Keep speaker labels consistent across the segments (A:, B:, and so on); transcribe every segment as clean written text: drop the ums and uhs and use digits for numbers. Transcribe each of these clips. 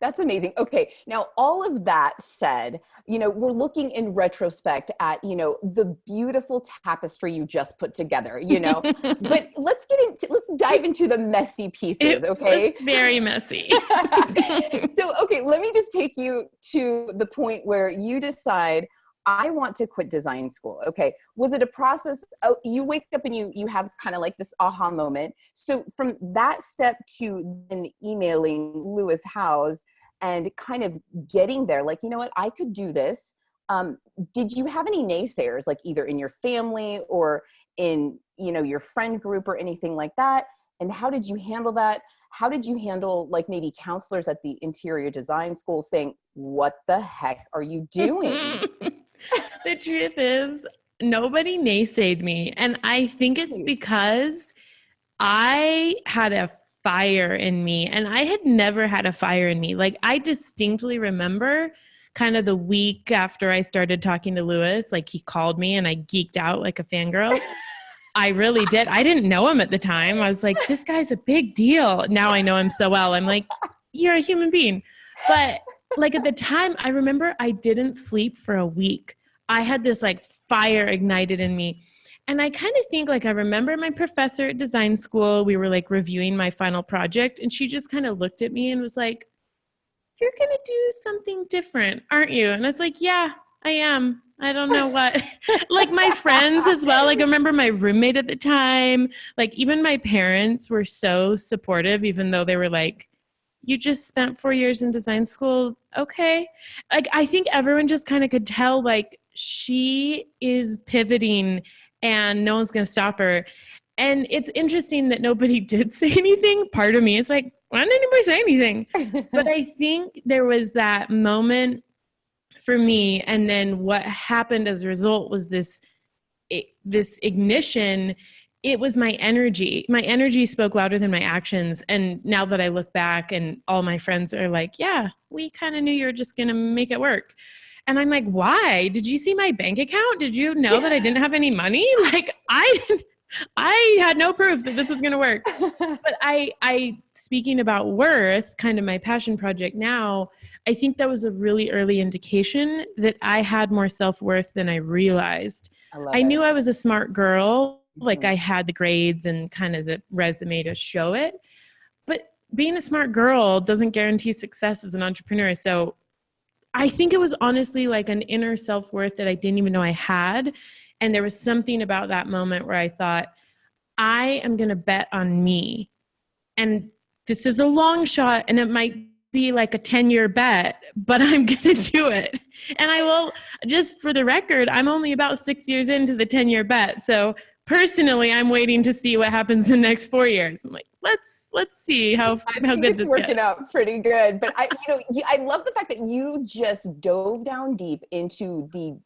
A: That's amazing. Okay. Now, all of that said, we're looking in retrospect at, the beautiful tapestry you just put together, but let's dive into the messy pieces.
B: It
A: Okay.
B: was very messy.
A: So, okay, let me just take you to the point where you decide, I want to quit design school. Okay. Was it a process? Oh, you wake up and you have kind of like this aha moment. So from that step to then emailing Lewis Howes and kind of getting there, like, you know what, I could do this. Did you have any naysayers, like either in your family or in, your friend group or anything like that? And how did you handle that? How did you handle like maybe counselors at the interior design school saying, what the heck are you doing?
B: The truth is, nobody naysayed me. And I think it's because I had a fire in me, and I had never had a fire in me. Like, I distinctly remember kind of the week after I started talking to Lewis, like he called me and I geeked out like a fangirl. I really did. I didn't know him at the time. I was like, this guy's a big deal. Now I know him so well. I'm like, you're a human being. But like at the time, I remember I didn't sleep for a week. I had this like fire ignited in me. And I kind of think like I remember my professor at design school, we were like reviewing my final project, and she just kind of looked at me and was like, you're going to do something different, aren't you? And I was like, yeah, I am. I don't know what. Like my friends as well. Like I remember my roommate at the time, like even my parents were so supportive, even though they were like, you just spent 4 years in design school. Okay. Like, I think everyone just kind of could tell, like, she is pivoting and no one's going to stop her. And it's interesting that nobody did say anything. Part of me is like, why didn't anybody say anything? But I think there was that moment for me. And then what happened as a result was this ignition. It was my energy. My energy spoke louder than my actions. And now that I look back and all my friends are like, yeah, we kind of knew you were just going to make it work. And I'm like, why? Did you see my bank account? Did you know that I didn't have any money? Like I had no proof that this was going to work. But I, speaking about Worth, kind of my passion project now, I think that was a really early indication that I had more self-worth than I realized. I knew I was a smart girl. Like I had the grades and kind of the resume to show it. But being a smart girl doesn't guarantee success as an entrepreneur. So I think it was honestly like an inner self-worth that I didn't even know I had. And there was something about that moment where I thought, I am going to bet on me. And this is a long shot and it might be like a 10-year bet, but I'm going to do it. And I will, just for the record, I'm only about 6 years into the 10-year bet. So personally, I'm waiting to see what happens the next 4 years. I'm like, let's see how good this
A: working
B: gets.
A: out pretty good. But I love the fact that you just dove down deep into the,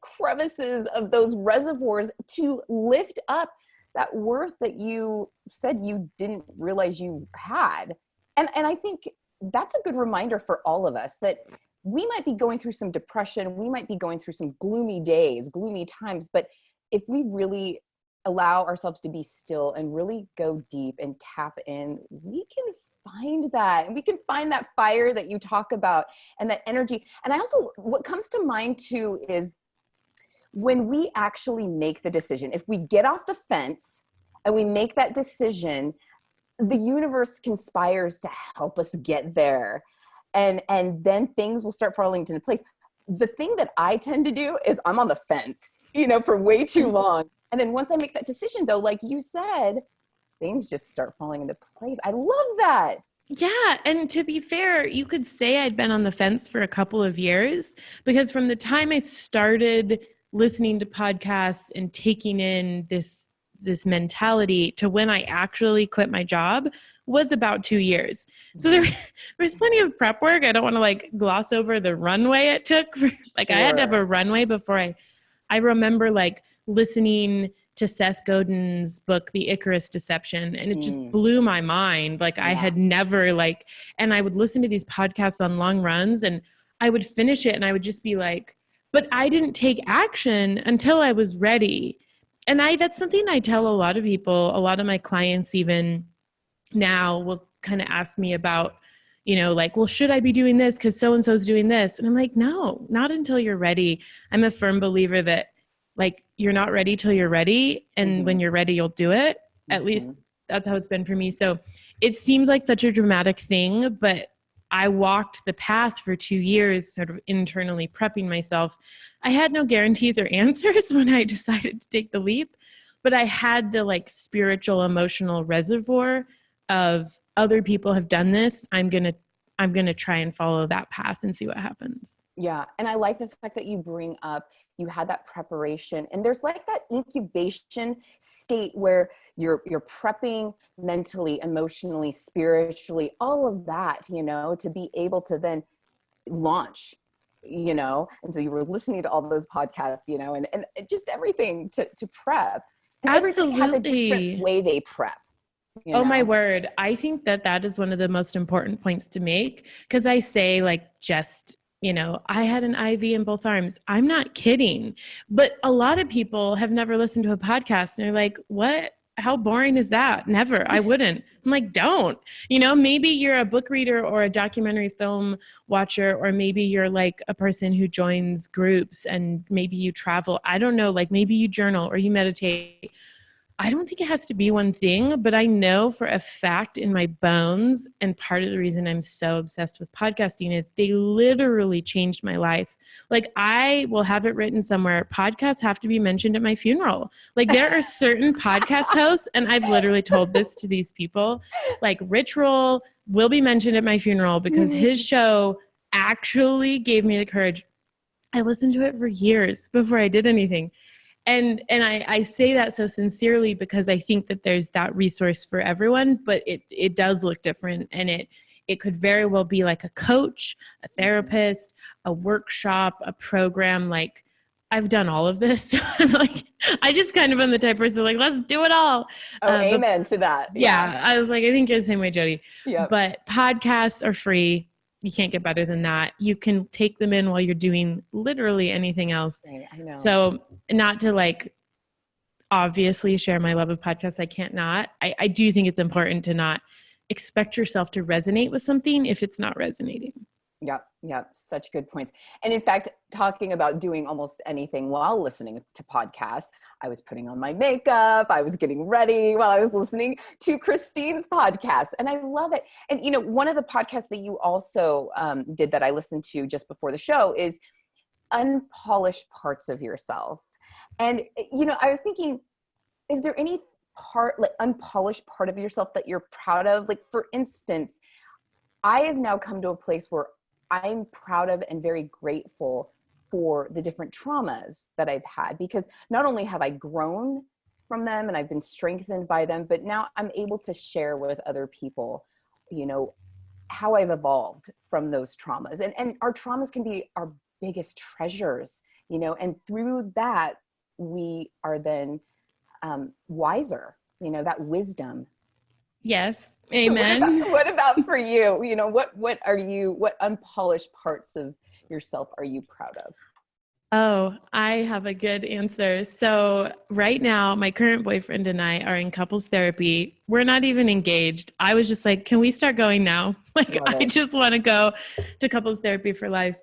A: crevices of those reservoirs to lift up that worth that you said you didn't realize you had. And I think that's a good reminder for all of us that we might be going through some depression. We might be going through some gloomy days, gloomy times, but if we really allow ourselves to be still and really go deep and tap in, we can find that. And we can find that fire that you talk about and that energy. And I also, what comes to mind too is when we actually make the decision, if we get off the fence and we make that decision, the universe conspires to help us get there. And then things will start falling into place. The thing that I tend to do is I'm on the fence, for way too long. And then once I make that decision though, like you said, things just start falling into place. I love that.
B: Yeah. And to be fair, you could say I'd been on the fence for a couple of years, because from the time I started listening to podcasts and taking in this mentality to when I actually quit my job was about 2 years. So there's plenty of prep work. I don't want to like gloss over the runway it took. I had to have a runway before I remember like listening to Seth Godin's book, The Icarus Deception, and it just blew my mind. Like I had never and I would listen to these podcasts on long runs and I would finish it and I would just be like, but I didn't take action until I was ready. And that's something I tell a lot of people. A lot of my clients even now will kind of ask me about, like, well, should I be doing this because so-and-so's doing this? And I'm like, no, not until you're ready. I'm a firm believer that like, you're not ready till you're ready. And when you're ready, you'll do it. At least that's how it's been for me. So it seems like such a dramatic thing, but I walked the path for 2 years, sort of internally prepping myself. I had no guarantees or answers when I decided to take the leap, but I had the like spiritual, emotional reservoir of other people have done this. I'm going to try and follow that path and see what happens.
A: Yeah. And I like the fact that you bring up, you had that preparation, and there's like that incubation state where you're prepping mentally, emotionally, spiritually, all of that, to be able to then launch, and so you were listening to all those podcasts, and just everything to prep. And everybody has a different way they prep.
B: Oh my word. I think that is one of the most important points to make, because I say like, just, I had an IV in both arms. I'm not kidding. But a lot of people have never listened to a podcast and they're like, what? How boring is that? Never. I wouldn't. I'm like, don't. Maybe you're a book reader or a documentary film watcher, or maybe you're like a person who joins groups and maybe you travel. I don't know. Like maybe you journal or you meditate. I don't think it has to be one thing, but I know for a fact in my bones, and part of the reason I'm so obsessed with podcasting is they literally changed my life. Like I will have it written somewhere, podcasts have to be mentioned at my funeral. Like there are certain podcast hosts, and I've literally told this to these people, like Rich Roll will be mentioned at my funeral because his show actually gave me the courage. I listened to it for years before I did anything. And I say that so sincerely because I think that there's that resource for everyone, but it does look different, and it could very well be like a coach, a therapist, a workshop, a program. Like I've done all of this. Like I just kind of am the type of person like, let's do it all.
A: Amen to that.
B: Yeah. I was like, I think you're the same way, Jodi.
A: Yep.
B: But podcasts are free. You can't get better than that. You can take them in while you're doing literally anything else.
A: I know.
B: So not to like obviously share my love of podcasts. I can't not. I do think it's important to not expect yourself to resonate with something if it's not resonating.
A: Yep. Such good points. And in fact, talking about doing almost anything while listening to podcasts, I was putting on my makeup, I was getting ready while I was listening to Christine's podcast, and I love it. And, one of the podcasts that you also did that I listened to just before the show is Unpolished Parts of Yourself. And, I was thinking, is there any part, like unpolished part of yourself that you're proud of? Like, for instance, I have now come to a place where I'm proud of and very grateful for the different traumas that I've had, because not only have I grown from them and I've been strengthened by them, but now I'm able to share with other people, how I've evolved from those traumas. And our traumas can be our biggest treasures, and through that, we are then wiser, that wisdom.
B: Yes. Amen.
A: What about for you? What unpolished parts of yourself are you proud of?
B: Oh, I have a good answer. So right now, my current boyfriend and I are in couples therapy. We're not even engaged. I was just like, can we start going now? Like, I just want to go to couples therapy for life.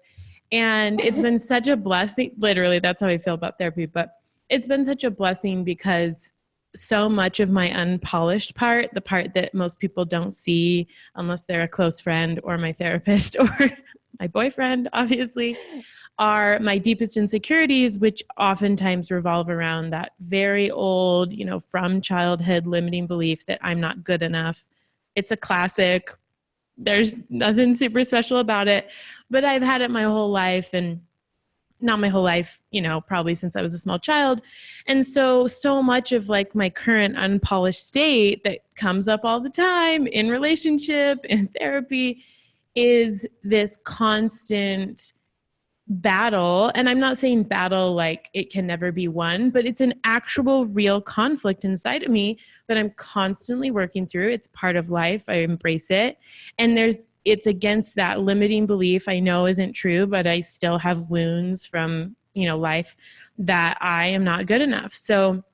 B: And it's been such a blessing. Literally, that's how I feel about therapy. But it's been such a blessing because so much of my unpolished part, the part that most people don't see unless they're a close friend or my therapist or my boyfriend, obviously, are my deepest insecurities, which oftentimes revolve around that very old, from childhood limiting belief that I'm not good enough. It's a classic. There's nothing super special about it, but I've had it my whole life, and not my whole life, probably since I was a small child. And so much of like my current unpolished state that comes up all the time in relationship, in therapy, is this constant battle. And I'm not saying battle like it can never be won, but it's an actual real conflict inside of me that I'm constantly working through. It's part of life. I embrace it. And it's against that limiting belief I know isn't true, but I still have wounds from, life, that I am not good enough. So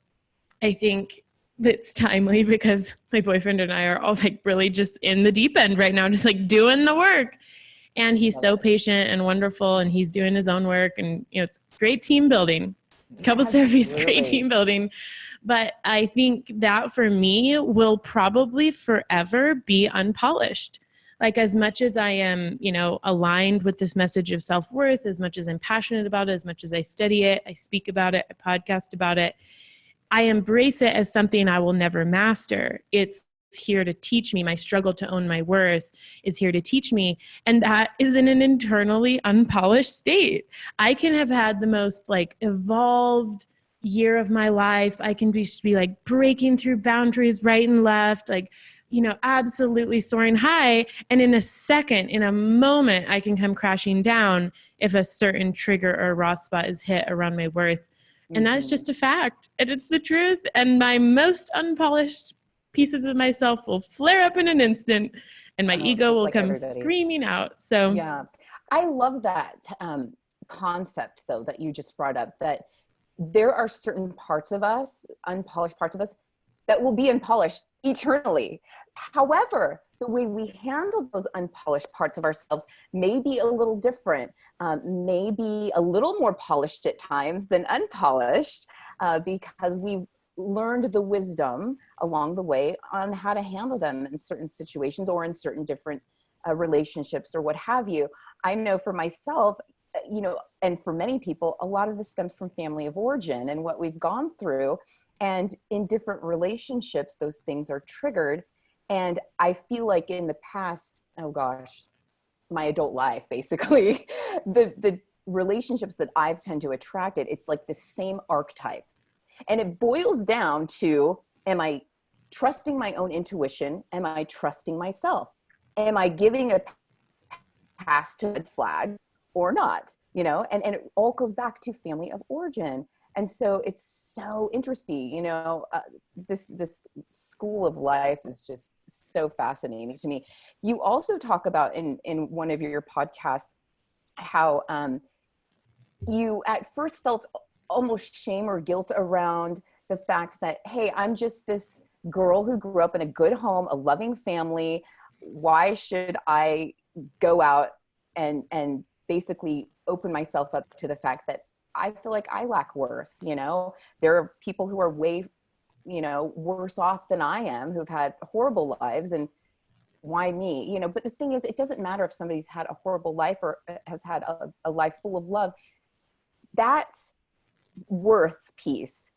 B: I think it's timely because my boyfriend and I are all like really just in the deep end right now, just like doing the work. And he's so patient and wonderful, and he's doing his own work, and it's great team building. Couples therapy is great team building. But I think that for me will probably forever be unpolished. Like as much as I am, aligned with this message of self-worth, as much as I'm passionate about it, as much as I study it, I speak about it, I podcast about it, I embrace it as something I will never master. It's here to teach me. My struggle to own my worth is here to teach me. And that is in an internally unpolished state. I can have had the most like evolved year of my life. I can be like breaking through boundaries right and left, like, absolutely soaring high. And in a second, in a moment, I can come crashing down if a certain trigger or raw spot is hit around my worth. And that's just a fact. And it's the truth. And my most unpolished pieces of myself will flare up in an instant, and my ego will come screaming out. So
A: yeah, I love that concept though, that you just brought up, that there are certain parts of us, unpolished parts of us, that will be unpolished eternally. However, the way we handle those unpolished parts of ourselves may be a little different, maybe a little more polished at times than unpolished, because we've learned the wisdom along the way on how to handle them in certain situations or in certain different relationships or what have you. I know for myself, and for many people, a lot of this stems from family of origin and what we've gone through. And in different relationships, those things are triggered. And I feel like in the past, my adult life, basically, the relationships that I've tend to attract, it's like the same archetype. And it boils down to, am I trusting my own intuition? Am I trusting myself? Am I giving a pass to red flags or not? And it all goes back to family of origin. And so it's so interesting, this school of life is just so fascinating to me. You also talk about in one of your podcasts how you at first felt almost shame or guilt around the fact that, hey, I'm just this girl who grew up in a good home, a loving family. Why should I go out and basically open myself up to the fact that I feel like I lack worth? There are people who are way, worse off than I am, who've had horrible lives, and why me? But the thing is, it doesn't matter if somebody's had a horrible life or has had a life full of love. That worth piece,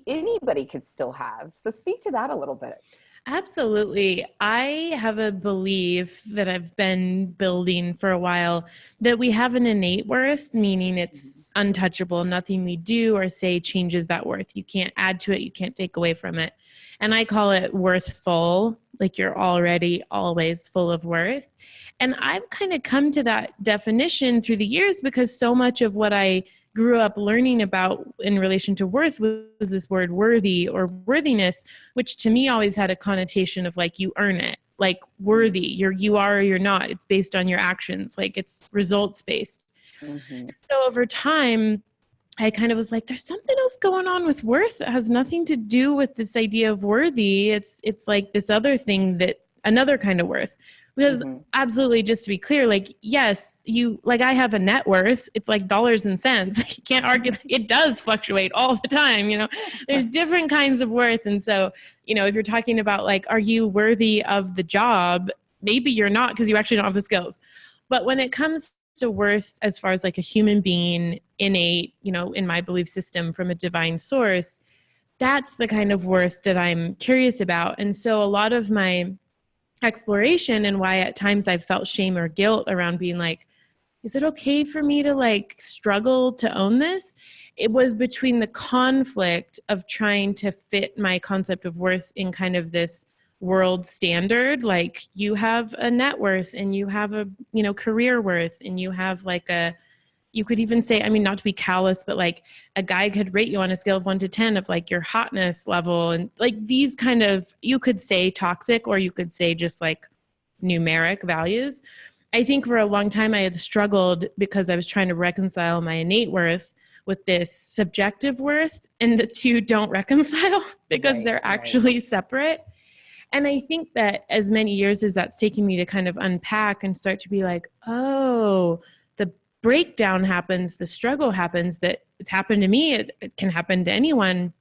A: anybody could still have. So speak to that a little bit.
B: Absolutely. I have a belief that I've been building for a while that we have an innate worth, meaning it's untouchable. Nothing we do or say changes that worth. You can't add to it. You can't take away from it. And I call it worthful, like you're already always full of worth. And I've kind of come to that definition through the years because so much of what I grew up learning about in relation to worth was this word worthy or worthiness, which to me always had a connotation of like you earn it, like worthy, you are or you're not. It's based on your actions, like it's results based. Mm-hmm. So over time, I kind of was like, there's something else going on with worth that has nothing to do with this idea of worthy. It's like this other thing, that another kind of worth. Because absolutely, just to be clear, like, yes, I have a net worth. It's like dollars and cents. You can't argue. It does fluctuate all the time. There's different kinds of worth. And so, if you're talking about like, are you worthy of the job? Maybe you're not because you actually don't have the skills. But when it comes to worth, as far as like a human being, innate, in my belief system from a divine source, that's the kind of worth that I'm curious about. And so a lot of my exploration and why at times I've felt shame or guilt around being like, is it okay for me to like struggle to own this? It was between the conflict of trying to fit my concept of worth in kind of this world standard, like you have a net worth and you have a, career worth, and you have like you could even say, not to be callous, but like a guy could rate you on a scale of 1 to 10 of like your hotness level. And like these kind of, you could say toxic, or you could say just like numeric values. I think for a long time I had struggled because I was trying to reconcile my innate worth with this subjective worth, and the two don't reconcile because they're actually separate. And I think that as many years as that's taken me to kind of unpack and start to be like, oh, the breakdown happens, the struggle happens, that it's happened to me, it can happen to anyone,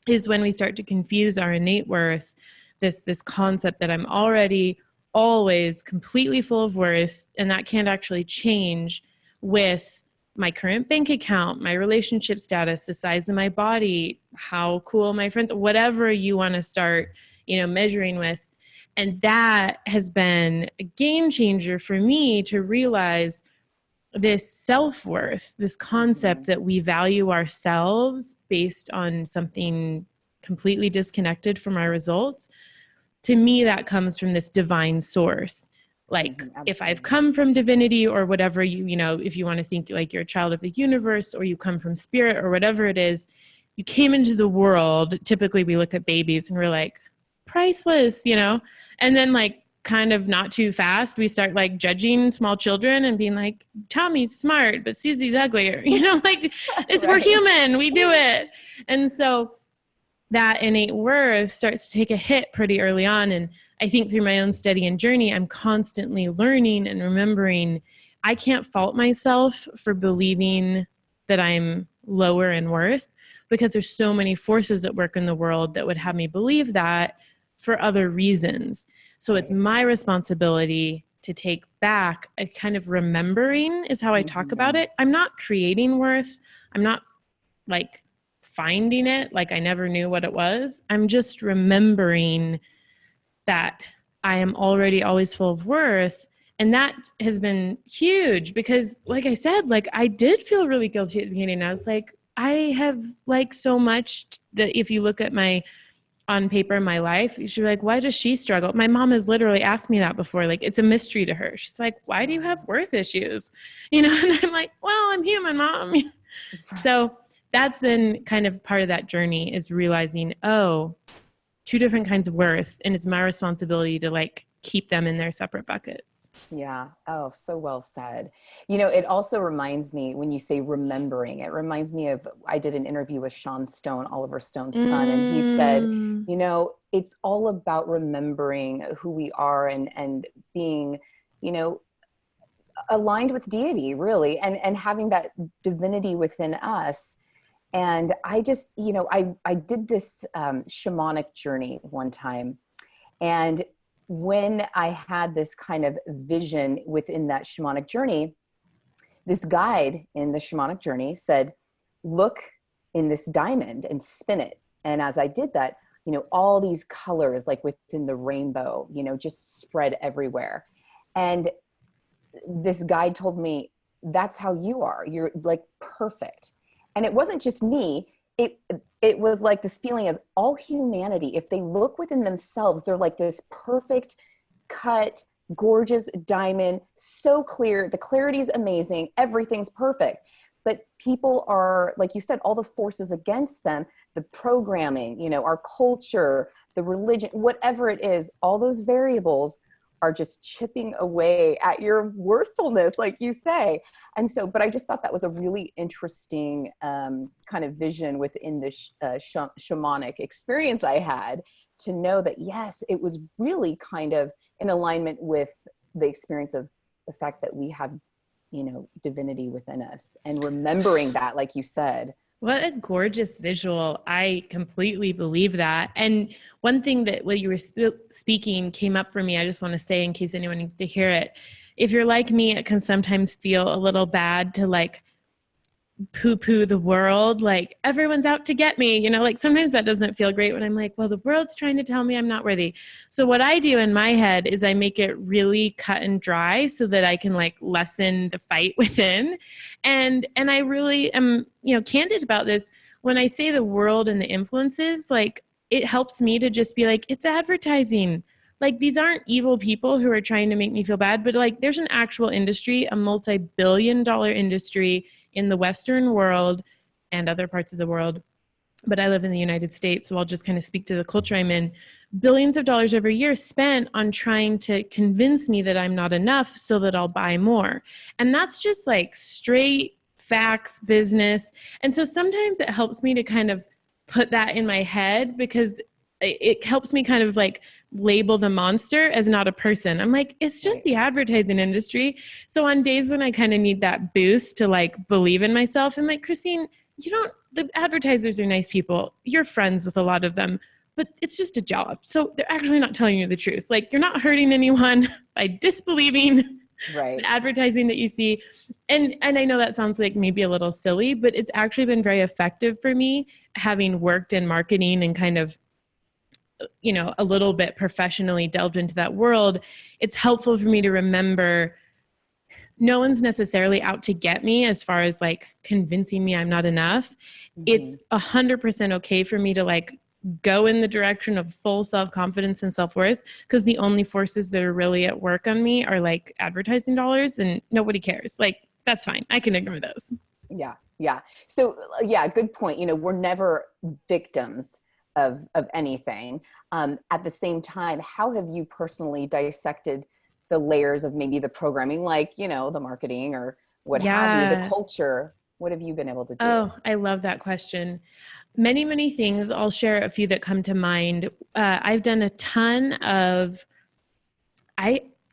B: is when we start to confuse our innate worth, this concept that I'm already always completely full of worth, and that can't actually change with my current bank account, my relationship status, the size of my body, how cool my friends, whatever you want to start, measuring with. And that has been a game changer for me to realize this self-worth, this concept that we value ourselves based on something completely disconnected from our results. To me, that comes from this divine source. Like if I've come from divinity or whatever, if you want to think like you're a child of the universe, or you come from spirit or whatever it is, you came into the world. Typically we look at babies and we're like, priceless, and then like kind of not too fast, we start like judging small children and being like, Tommy's smart, but Susie's uglier, like we're human, we do it. And so that innate worth starts to take a hit pretty early on. And I think through my own study and journey, I'm constantly learning and remembering I can't fault myself for believing that I'm lower in worth, because there's so many forces at work in the world that would have me believe that for other reasons. So it's my responsibility to take back a kind of remembering, is how I talk about it. I'm not creating worth. I'm not like finding it like I never knew what it was. I'm just remembering that I am already always full of worth. And that has been huge because, like I said, like I did feel really guilty at the beginning. I was like, I have like so much that if you look at on paper, my life, you should be like, why does she struggle? My mom has literally asked me that before. Like, it's a mystery to her. She's like, why do you have worth issues? And I'm like, well, I'm human, Mom. So that's been kind of part of that journey, is realizing, oh, two different kinds of worth. And it's my responsibility to like keep them in their separate buckets.
A: Yeah. Oh, so well said. It also reminds me, when you say remembering, it reminds me of, I did an interview with Sean Stone, Oliver Stone's son, and he said, it's all about remembering who we are and being, aligned with deity, really, and having that divinity within us. And I just, I did this shamanic journey one time, and when I had this kind of vision within that shamanic journey, this guide in the shamanic journey said, look in this diamond and spin it. And as I did that, all these colors like within the rainbow, just spread everywhere. And this guide told me, that's how you are. You're like perfect. And it wasn't just me. It was like this feeling of all humanity. If they look within themselves, they're like this perfect cut, gorgeous diamond, so clear. The clarity is amazing. Everything's perfect. But people are, like you said, all the forces against them, the programming, our culture, the religion, whatever it is, all those variables are just chipping away at your worthfulness, like you say. And so, but I just thought that was a really interesting kind of vision within this shamanic experience I had, to know that, yes, it was really kind of in alignment with the experience of the fact that we have, divinity within us, and remembering that, like you said.
B: What a gorgeous visual. I completely believe that. And one thing that when you were speaking came up for me, I just want to say in case anyone needs to hear it. If you're like me, it can sometimes feel a little bad to like poo-poo the world, like everyone's out to get me, like sometimes that doesn't feel great when I'm like, well, the world's trying to tell me I'm not worthy. So what I do in my head is I make it really cut and dry so that I can like lessen the fight within. And I really am, candid about this. When I say the world and the influences, like it helps me to just be like, it's advertising. Like these aren't evil people who are trying to make me feel bad, but like there's an actual industry, a multi-billion-dollar industry in the Western world and other parts of the world. But I live in the United States, so I'll just kind of speak to the culture I'm in. Billions of dollars every year spent on trying to convince me that I'm not enough so that I'll buy more. And that's just like straight facts, business. And so sometimes it helps me to kind of put that in my head, because it helps me kind of like label the monster as not a person. I'm like, it's just the advertising industry. So on days when I kind of need that boost to like believe in myself, I'm like, Christine, the advertisers are nice people. You're friends with a lot of them, but it's just a job. So they're actually not telling you the truth. Like, you're not hurting anyone by disbelieving the advertising that you see. And I know that sounds like maybe a little silly, but it's actually been very effective for me, having worked in marketing and kind of, a little bit professionally delved into that world. It's helpful for me to remember no one's necessarily out to get me as far as like convincing me I'm not enough. Mm-hmm. It's 100% okay for me to like go in the direction of full self-confidence and self-worth, because the only forces that are really at work on me are like advertising dollars, and nobody cares. Like, that's fine. I can ignore those.
A: Yeah. Yeah. So good point. We're never victims of anything. At the same time, how have you personally dissected the layers of maybe the programming, like, the marketing or what have you, the culture? What have you been able to do?
B: Oh, I love that question. Many, many things. I'll share a few that come to mind. I've done a ton of,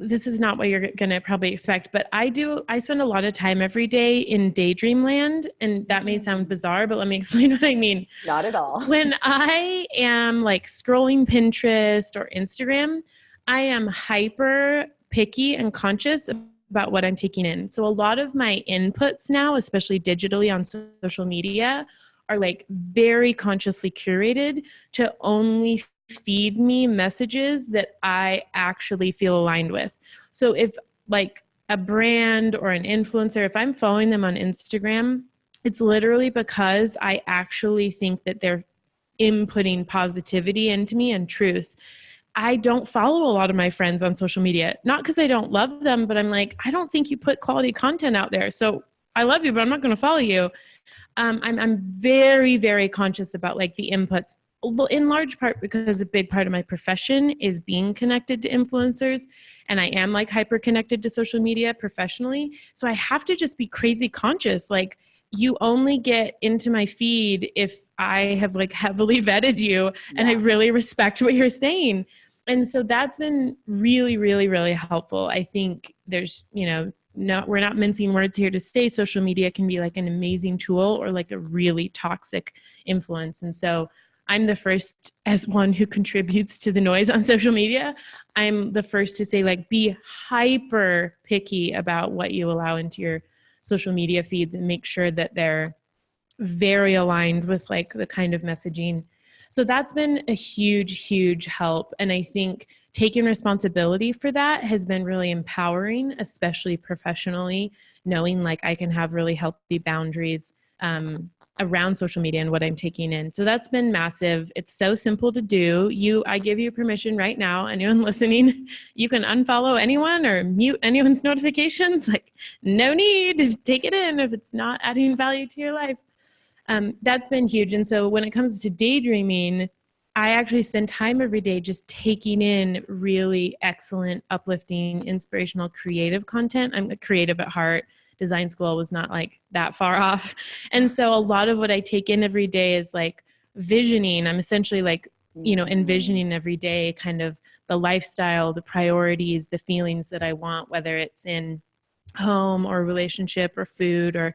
B: this is not what you're going to probably expect, but I spend a lot of time every day in daydream land. And that may sound bizarre, but let me explain what I mean.
A: Not at all.
B: When I am like scrolling Pinterest or Instagram, I am hyper picky and conscious about what I'm taking in. So a lot of my inputs now, especially digitally on social media, are like very consciously curated to only feed me messages that I actually feel aligned with. So if like a brand or an influencer, if I'm following them on Instagram, it's literally because I actually think that they're inputting positivity into me and truth. I don't follow a lot of my friends on social media, not because I don't love them, but I'm like, I don't think you put quality content out there. So I love you, but I'm not going to follow you. I'm very, very conscious about like the inputs, in large part because a big part of my profession is being connected to influencers, and I am like hyper connected to social media professionally. So I have to just be crazy conscious. Like, you only get into my feed if I have like heavily vetted you and I really respect what you're saying. And so that's been really, really, really helpful. I think there's, we're not mincing words here to say social media can be like an amazing tool or like a really toxic influence. And so I'm the first, as one who contributes to the noise on social media, I'm the first to say, like, be hyper picky about what you allow into your social media feeds and make sure that they're very aligned with like the kind of messaging. So that's been a huge, huge help. And I think taking responsibility for that has been really empowering, especially professionally, knowing like I can have really healthy boundaries around social media and what I'm taking in. So that's been massive. It's so simple to do. I give you permission right now, anyone listening, you can unfollow anyone or mute anyone's notifications. Like, no need to take it in if it's not adding value to your life. That's been huge. And so when it comes to daydreaming, I actually spend time every day just taking in really excellent, uplifting, inspirational, creative content. I'm a creative at heart. Design school was not like that far off. And so a lot of what I take in every day is like visioning. I'm essentially like, envisioning every day kind of the lifestyle, the priorities, the feelings that I want, whether it's in home or relationship or food or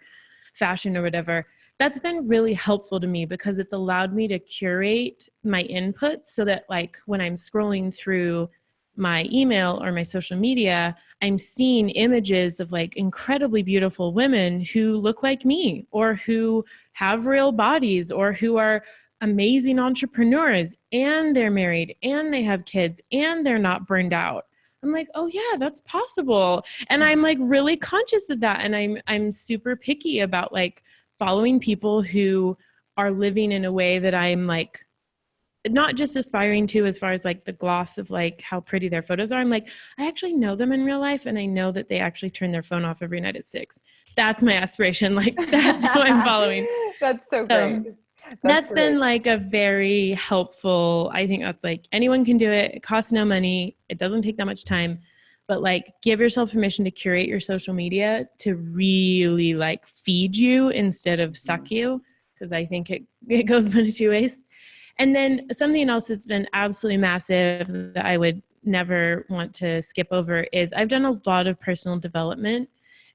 B: fashion or whatever. That's been really helpful to me because it's allowed me to curate my inputs so that like when I'm scrolling through my email or my social media, I'm seeing images of like incredibly beautiful women who look like me or who have real bodies or who are amazing entrepreneurs and they're married and they have kids and they're not burned out. I'm like, oh yeah, that's possible. And I'm like really conscious of that. And I'm super picky about like following people who are living in a way that I'm like, not just aspiring to as far as like the gloss of like how pretty their photos are. I'm like, I actually know them in real life and I know that they actually turn their phone off every night at 6. That's my aspiration. Like that's who I'm following.
A: That's so great.
B: That's been like a very helpful, I think that's like anyone can do it. It costs no money. It doesn't take that much time. but like give yourself permission to curate your social media to really like feed you instead of suck you. Cause I think it goes one of two ways. And then something else that's been absolutely massive that I would never want to skip over is I've done a lot of personal development.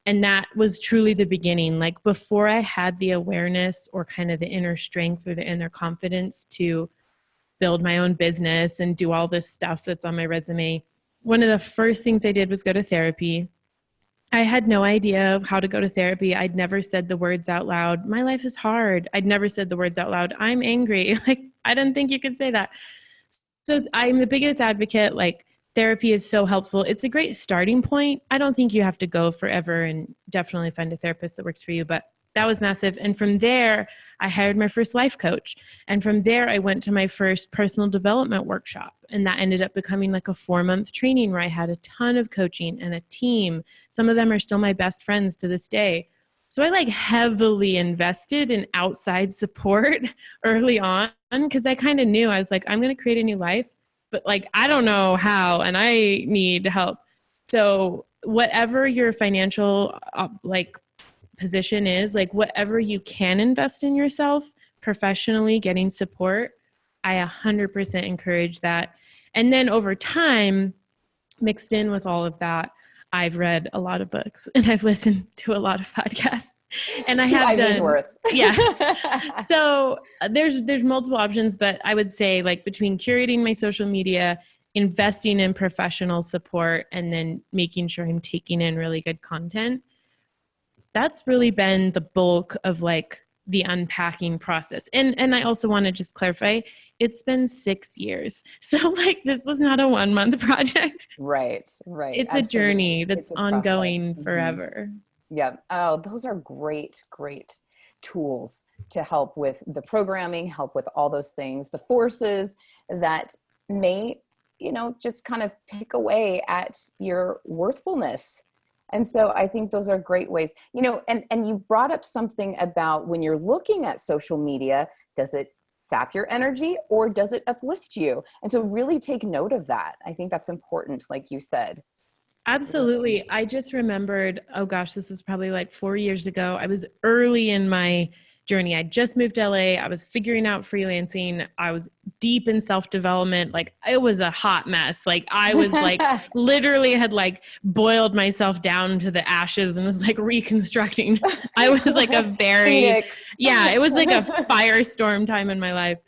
B: And that was truly the beginning. Like before I had the awareness or kind of the inner strength or the inner confidence to build my own business and do all this stuff that's on my resume, one of the first things I did was go to therapy. I had no idea how to go to therapy. I'd never said the words out loud. My life is hard. I'd never said the words out loud. I'm angry. Like, I didn't think you could say that. So I'm the biggest advocate. Like, therapy is so helpful. It's a great starting point. I don't think you have to go forever, and definitely find a therapist that works for you. But that was massive. And from there, I hired my first life coach. And from there, I went to my first personal development workshop. And that ended up becoming like a 4-month training where I had a ton of coaching and a team. Some of them are still my best friends to this day. So I like heavily invested in outside support early on because I kind of knew I was like, I'm going to create a new life, but like, I don't know how, and I need help. So whatever your financial like position is, like whatever you can invest in yourself professionally, getting support, I 100% encourage that. And then over time, mixed in with all of that, I've read a lot of books and I've listened to a lot of podcasts, and I have done worth. Yeah. So there's multiple options, but I would say like between curating my social media, investing in professional support, and then making sure I'm taking in really good content, that's really been the bulk of like the unpacking process. And I also want to just clarify, it's been 6 years. So like, this was not a 1-month project.
A: Right.
B: It's Absolutely. A journey that's ongoing forever.
A: Yeah. Oh, those are great tools to help with the programming, help with all those things, the forces that may, just kind of pick away at your worthfulness. And so I think those are great ways, and you brought up something about when you're looking at social media, does it sap your energy or does it uplift you? And so really take note of that. I think that's important, like you said.
B: Absolutely. I just remembered, oh gosh, this was probably like 4 years ago. I was early in my journey. I just moved to LA. I was figuring out freelancing. I was deep in self-development. Like it was a hot mess. Like I was like literally had like boiled myself down to the ashes and was like reconstructing. I was like a very, Phoenix. Yeah, it was like a firestorm time in my life.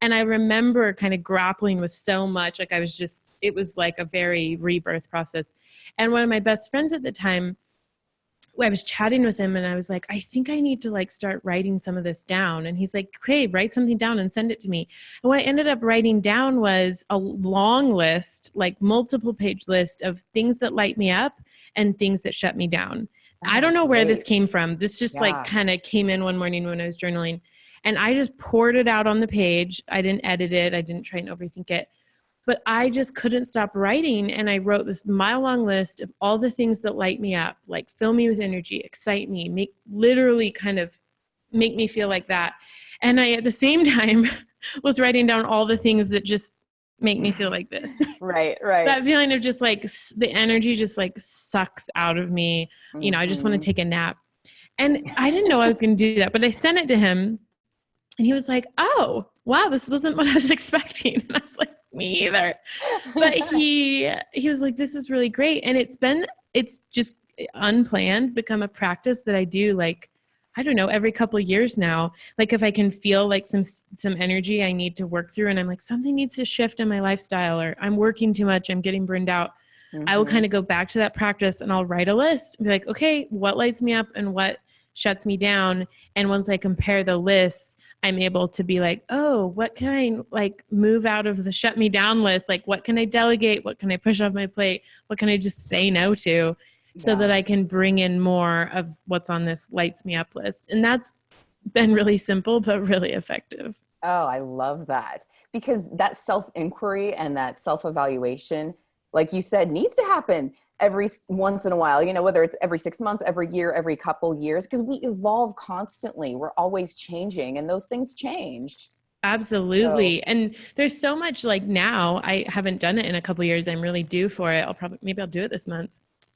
B: And I remember kind of grappling with so much. Like it was like a very rebirth process. And one of my best friends at the time, I was chatting with him and I was like, I think I need to like start writing some of this down. And he's like, okay, write something down and send it to me. And what I ended up writing down was a long list, like multiple page list of things that light me up and things that shut me down. I don't know where this came from. This just like kind of came in one morning when I was journaling, and I just poured it out on the page. I didn't edit it. I didn't try and overthink it. But I just couldn't stop writing. And I wrote this mile-long list of all the things that light me up, like fill me with energy, excite me, literally kind of make me feel like that. And I, at the same time, was writing down all the things that just make me feel like this.
A: Right.
B: That feeling of just like the energy just like sucks out of me. Mm-hmm. I just want to take a nap. And I didn't know I was going to do that, but I sent it to him and he was like, oh, wow, this wasn't what I was expecting. And I was like, me either. But he was like, this is really great. And it's just unplanned, become a practice that I do like, I don't know, every couple of years now. Like if I can feel like some energy I need to work through and I'm like, something needs to shift in my lifestyle, or I'm working too much, I'm getting burned out. Mm-hmm. I will kind of go back to that practice and I'll write a list and be like, okay, what lights me up and what shuts me down? And once I compare the lists, I'm able to be like, oh, what can I like move out of the shut me down list? Like, what can I delegate? What can I push off my plate? What can I just say no to so that I can bring in more of what's on this lights me up list? And that's been really simple, but really effective.
A: Oh, I love that, because that self-inquiry and that self-evaluation, like you said, needs to happen every once in a while, whether it's every 6 months, every year, every couple years, because we evolve constantly. We're always changing and those things change.
B: Absolutely.
A: So
B: And there's so much like now, I haven't done it in a couple of years. I'm really due for it. Maybe I'll do it this month.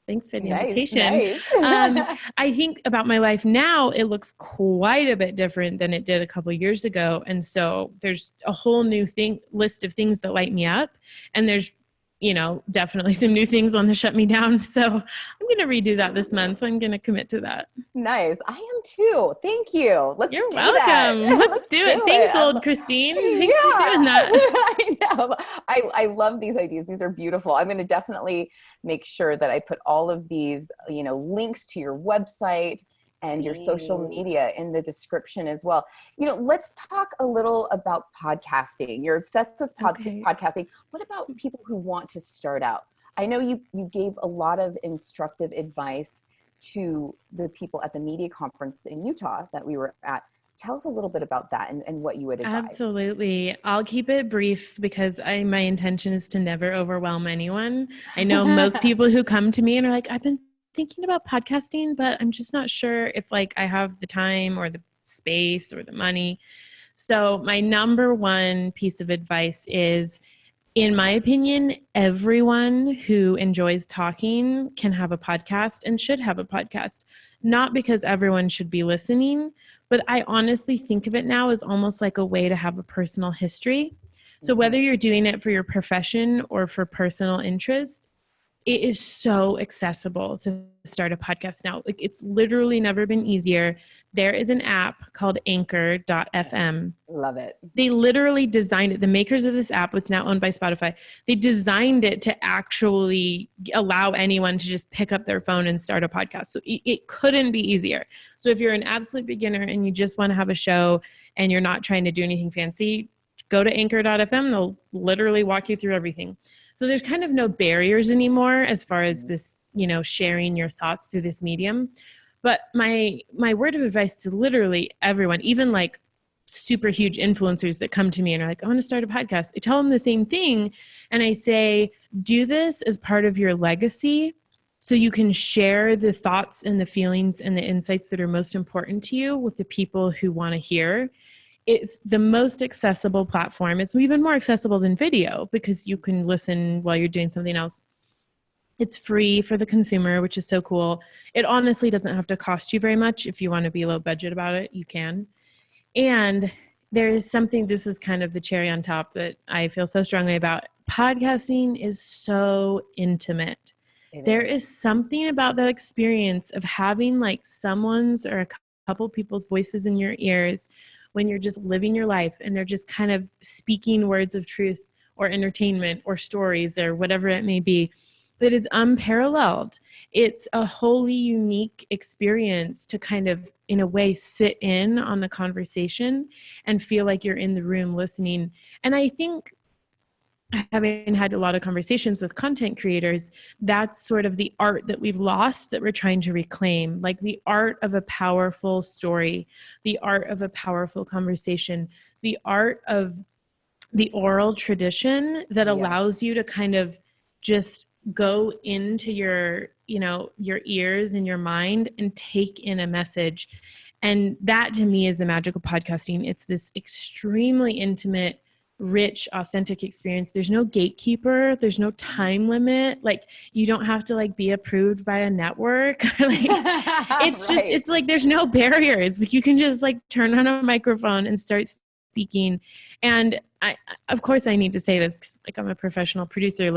B: Thanks for the
A: nice,
B: invitation.
A: nice.
B: I think about my life now, it looks quite a bit different than it did a couple of years ago. And so there's a whole new list of things that light me up. And there's, definitely some new things on the shut me down. So I'm going to redo that this month. I'm going to commit to that.
A: Nice. I am too. Thank you. Let's
B: You're
A: do that.
B: welcome. Let's
A: Let's
B: do
A: do
B: it.
A: it.
B: Thanks, old Christine. Thanks for
A: Yeah,
B: doing that.
A: I know. I love these ideas. These are beautiful. I'm going to definitely make sure that I put all of these, links to your website and your social media in the description as well. Let's talk a little about podcasting. You're obsessed with podcasting. What about people who want to start out? I know you gave a lot of instructive advice to the people at the media conference in Utah that we were at. Tell us a little bit about that and what you would advise.
B: Absolutely. I'll keep it brief because my intention is to never overwhelm anyone. I know most people who come to me and are like, I've been thinking about podcasting, but I'm just not sure if I have the time or the space or the money. So my number one piece of advice is, in my opinion, everyone who enjoys talking can have a podcast and should have a podcast. Not because everyone should be listening, but I honestly think of it now as almost like a way to have a personal history. So whether you're doing it for your profession or for personal interest, it is so accessible to start a podcast now. It's literally never been easier. There is an app called Anchor.fm.
A: Love it.
B: They literally designed it. The makers of this app, it's now owned by Spotify. They designed it to actually allow anyone to just pick up their phone and start a podcast. So it couldn't be easier. So if you're an absolute beginner and you just want to have a show and you're not trying to do anything fancy, go to Anchor.fm. They'll literally walk you through everything. So there's kind of no barriers anymore as far as this, sharing your thoughts through this medium. But my word of advice to literally everyone, even super huge influencers that come to me and are like, I want to start a podcast. I tell them the same thing. And I say, do this as part of your legacy so you can share the thoughts and the feelings and the insights that are most important to you with the people who want to hear. It's the most accessible platform. It's even more accessible than video because you can listen while you're doing something else. It's free for the consumer, which is so cool. It honestly doesn't have to cost you very much. If you want to be low budget about it, you can. And there is something, this is kind of the cherry on top that I feel so strongly about. Podcasting is so intimate. There is something about that experience of having someone's or a couple people's voices in your ears when you're just living your life and they're just kind of speaking words of truth or entertainment or stories or whatever it may be. But it's unparalleled. It's a wholly unique experience to kind of, in a way, sit in on the conversation and feel like you're in the room listening. And I think, having had a lot of conversations with content creators, that's sort of the art that we've lost that we're trying to reclaim, like the art of a powerful story, the art of a powerful conversation, the art of the oral tradition that allows you to kind of just go into your ears and your mind and take in a message. And that to me is the magic of podcasting. It's this extremely intimate, rich, authentic experience. There's no gatekeeper. There's no time limit. You don't have to be approved by a network. It's just, it's there's no barriers. You can just turn on a microphone and start speaking. And of course I need to say this 'cause, I'm a professional producer.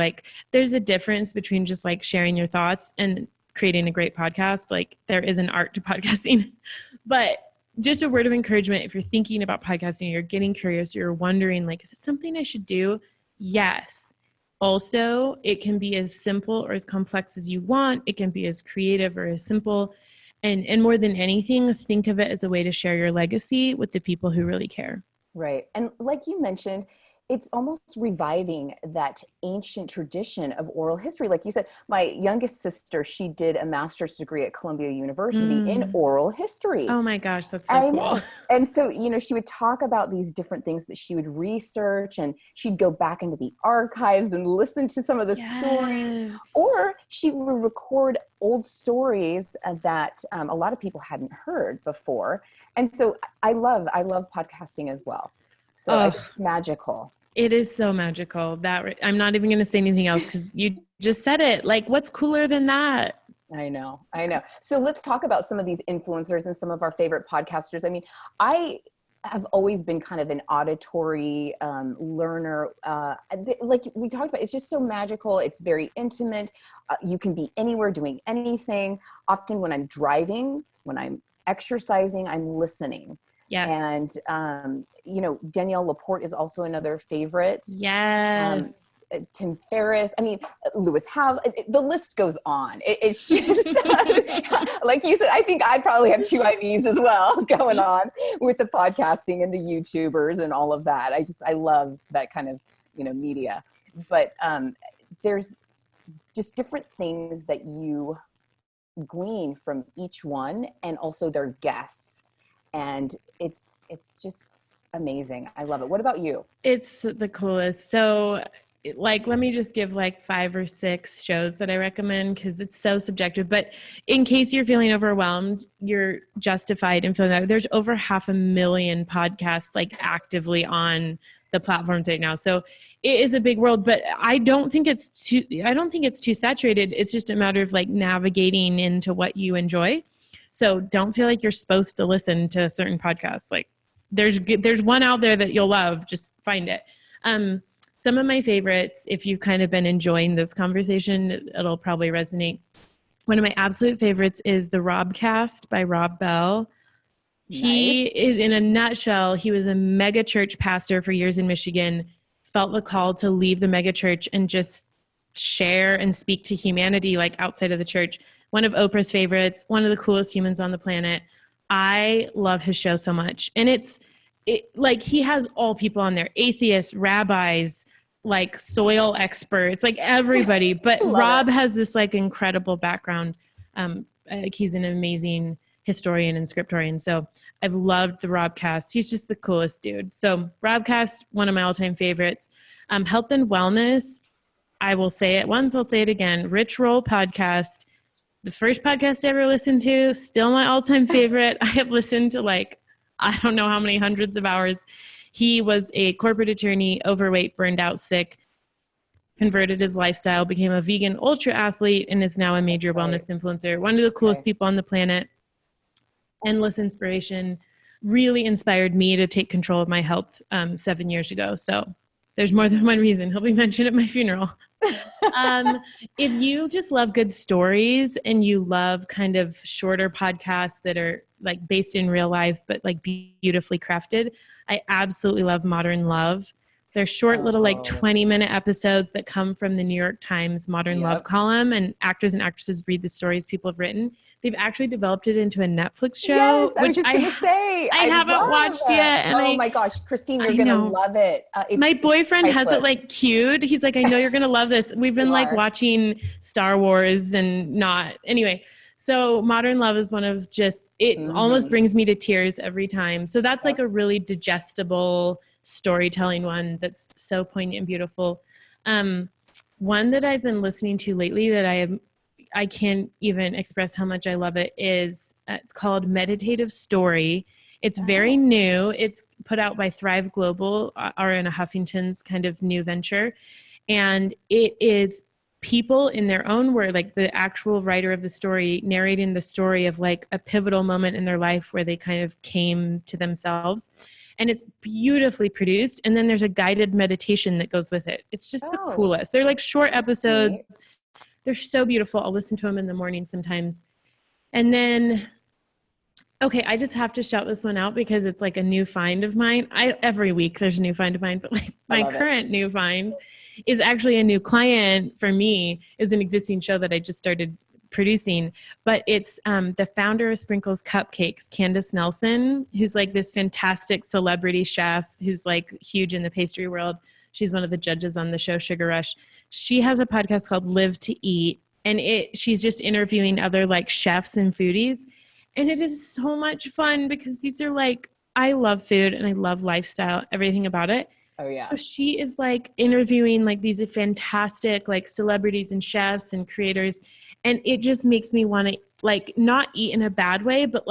B: There's a difference between just sharing your thoughts and creating a great podcast. There is an art to podcasting, but just a word of encouragement. If you're thinking about podcasting, you're getting curious, you're wondering, is it something I should do? Yes. Also, it can be as simple or as complex as you want. It can be as creative or as simple. And more than anything, think of it as a way to share your legacy with the people who really care.
A: Right. And like you mentioned, it's almost reviving that ancient tradition of oral history. Like you said, my youngest sister, she did a master's degree at Columbia University in oral history.
B: Oh my gosh, that's so cool.
A: And so, she would talk about these different things that she would research, and she'd go back into the archives and listen to some of the stories, or she would record old stories that a lot of people hadn't heard before. And so I love podcasting as well. So I think it's magical.
B: It is so magical that I'm not even going to say anything else because you just said it. Like, what's cooler than that?
A: I know. So let's talk about some of these influencers and some of our favorite podcasters. I mean, I have always been kind of an auditory learner. Like we talked about, it's just so magical. It's very intimate. You can be anywhere doing anything. Often when I'm driving, when I'm exercising, I'm listening.
B: Yes.
A: And, Danielle Laporte is also another favorite.
B: Yes.
A: Tim Ferriss, I mean, Lewis Howes, the list goes on. It's just, like you said, I think I probably have 2 IVs as well going on with the podcasting and the YouTubers and all of that. I love that kind of, media. But there's just different things that you glean from each one and also their guests. And it's just amazing. I love it. What about you?
B: It's the coolest. So let me just give 5 or 6 shows that I recommend because it's so subjective. But in case you're feeling overwhelmed, you're justified in feeling that. There's over 500,000 podcasts actively on the platforms right now. So it is a big world, but I don't think it's too saturated. It's just a matter of navigating into what you enjoy. So don't feel like you're supposed to listen to certain podcasts. There's one out there that you'll love. Just find it. Some of my favorites, if you've kind of been enjoying this conversation, it'll probably resonate. One of my absolute favorites is the Robcast by Rob Bell. Nice. He is, in a nutshell, he was a mega church pastor for years in Michigan, felt the call to leave the mega church and just share and speak to humanity outside of the church. One of Oprah's favorites, one of the coolest humans on the planet. I love his show so much. And he has all people on there, atheists, rabbis, soil experts, everybody. But Rob has this incredible background. He's an amazing historian and scriptorian. So I've loved the Robcast. He's just the coolest dude. So Robcast, one of my all-time favorites. Health and wellness. I will say it once, I'll say it again. Rich Roll podcast. The first podcast I ever listened to, still my all-time favorite. I have listened to I don't know how many hundreds of hours. He was a corporate attorney, overweight, burned out, sick, converted his lifestyle, became a vegan ultra athlete, and is now a major wellness influencer. One of the coolest people on the planet. Endless inspiration. Really inspired me to take control of my health 7 years ago. So there's more than one reason. He'll be mentioned at my funeral. If you just love good stories and you love kind of shorter podcasts that are based in real life, but beautifully crafted, I absolutely love Modern Love. They're short little 20-minute episodes that come from the New York Times Modern Love column, and actors and actresses read the stories people have written. They've actually developed it into a Netflix show.
A: Yes, I was just going to say.
B: I haven't watched yet. And
A: my gosh, Christine, you're going to love it.
B: My boyfriend has it queued. He's I know you're going to love this. We've been watching Star Wars and not. Anyway, so Modern Love is one of almost brings me to tears every time. So that's a really digestible storytelling one that's so poignant and beautiful. One that I've been listening to lately that I can't even express how much I love it is it's called Meditative Story. It's very new. It's put out by Thrive Global, Ariana Huffington's kind of new venture. And it is people in their own word, the actual writer of the story narrating the story of a pivotal moment in their life where they kind of came to themselves. And it's beautifully produced. And then there's a guided meditation that goes with it. It's just the coolest. They're short episodes. They're so beautiful. I'll listen to them in the morning sometimes. And then, I just have to shout this one out because it's a new find of mine. Every week there's a new find of mine, but my current new find is actually a new client for me. Is an existing show that I just started producing, but it's the founder of Sprinkles Cupcakes, Candace Nelson, who's this fantastic celebrity chef who's huge in the pastry world. She's one of the judges on the show Sugar Rush. She has a podcast called Live to Eat, and she's just interviewing other chefs and foodies, and it is so much fun because these are I love food and I love lifestyle, everything about it.
A: Oh yeah.
B: So she is interviewing these fantastic celebrities and chefs and creators. And it just makes me want to not eat in a bad way, but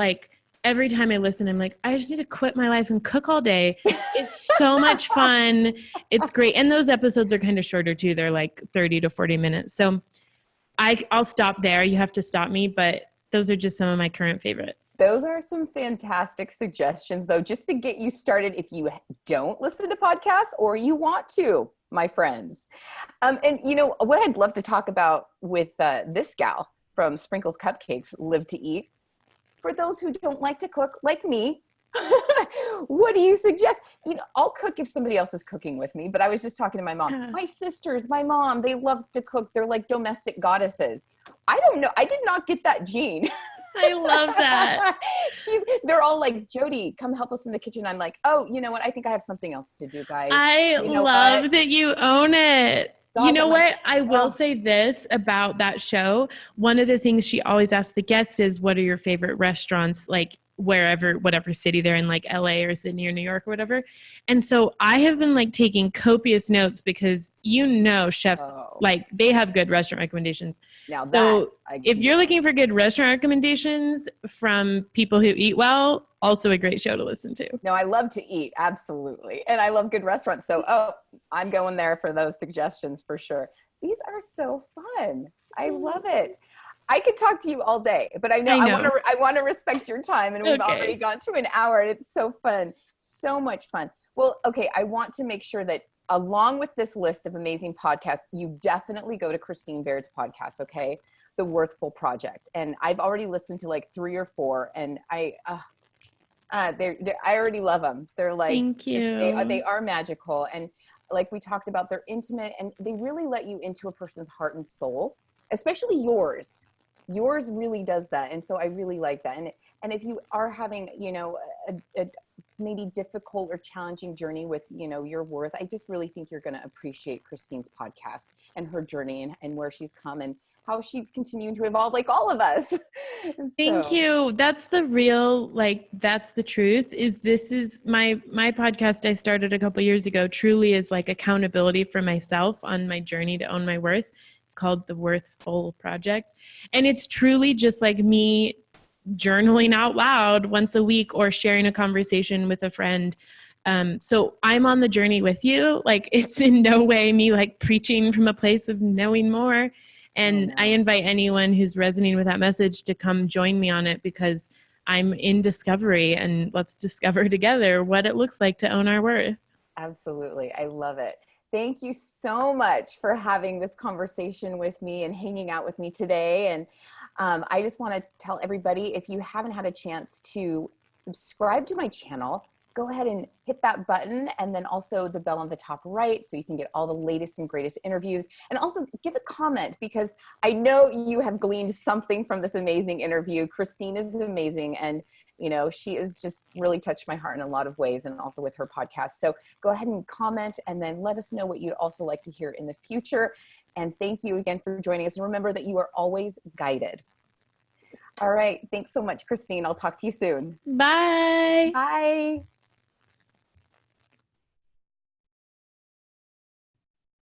B: every time I listen, I'm like, I just need to quit my life and cook all day. It's so much fun. It's great. And those episodes are kind of shorter too. They're like 30 to 40 minutes. So I'll stop there. You have to stop me, but those are just some of my current favorites.
A: Those are some fantastic suggestions, though, just to get you started if you don't listen to podcasts or you want to, my friends. And you know, what I'd love to talk about with this gal from Sprinkles Cupcakes, Live to Eat, for those who don't like to cook, like me, what do you suggest? You know, I'll cook if somebody else is cooking with me, but I was just talking to my mom. My sisters, my mom, they love to cook. They're like domestic goddesses. I don't know. I did not get that gene.
B: I love that.
A: They're all like, Jodi, come help us in the kitchen. I'm like, oh, you know what? I think I have something else to do, guys.
B: I love that you own it.
A: God,
B: you know what? I will say this about that show. One of the things she always asks the guests is, what are your favorite restaurants, like wherever, whatever city they're in, like LA or Sydney or New York or whatever. And so I have been like taking copious notes because, you know, chefs, like they have good restaurant recommendations.
A: Now
B: so if you're looking for good restaurant recommendations from people who eat well, also a great show to listen to.
A: No, I love to eat. Absolutely. And I love good restaurants. So, I'm going there for those suggestions for sure. These are so fun. I love it. I could talk to you all day, but I want to respect your time, and we've already gone to an hour, and it's so fun. So much fun. Well, okay. I want to make sure that along with this list of amazing podcasts, you definitely go to Christine Baird's podcast. Okay. The Worthfull Project. And I've already listened to like 3 or 4, and I already love them. They're like,
B: thank you.
A: They are magical. And like we talked about, they're intimate, and they really let you into a person's heart and soul, especially yours. Yours really does that. And so I really like that. And if you are having, you know, a maybe difficult or challenging journey with, you know, your worth, I just really think you're going to appreciate Christine's podcast and her journey and where she's come and how she's continuing to evolve, like all of us.
B: Thank you. That's the real, like, that's the truth. This is my podcast I started a couple years ago, truly is like accountability for myself on my journey to own my worth. It's called the Worthfull Project. And it's truly just like me journaling out loud once a week or sharing a conversation with a friend. So I'm on the journey with you. Like, it's in no way me like preaching from a place of knowing more. And I invite anyone who's resonating with that message to come join me on it, because I'm in discovery, and let's discover together what it looks like to own our worth.
A: Absolutely. I love it. Thank you so much for having this conversation with me and hanging out with me today. And I just want to tell everybody, if you haven't had a chance to subscribe to my channel, go ahead and hit that button, and then also the bell on the top right so you can get all the latest and greatest interviews. And also give a comment, because I know you have gleaned something from this amazing interview. Christine is amazing, and you know, she has just really touched my heart in a lot of ways, and also with her podcast. So go ahead and comment, and then let us know what you'd also like to hear in the future. And thank you again for joining us. And remember that you are always guided. All right. Thanks so much, Christine. I'll talk to you soon.
B: Bye.
A: Bye.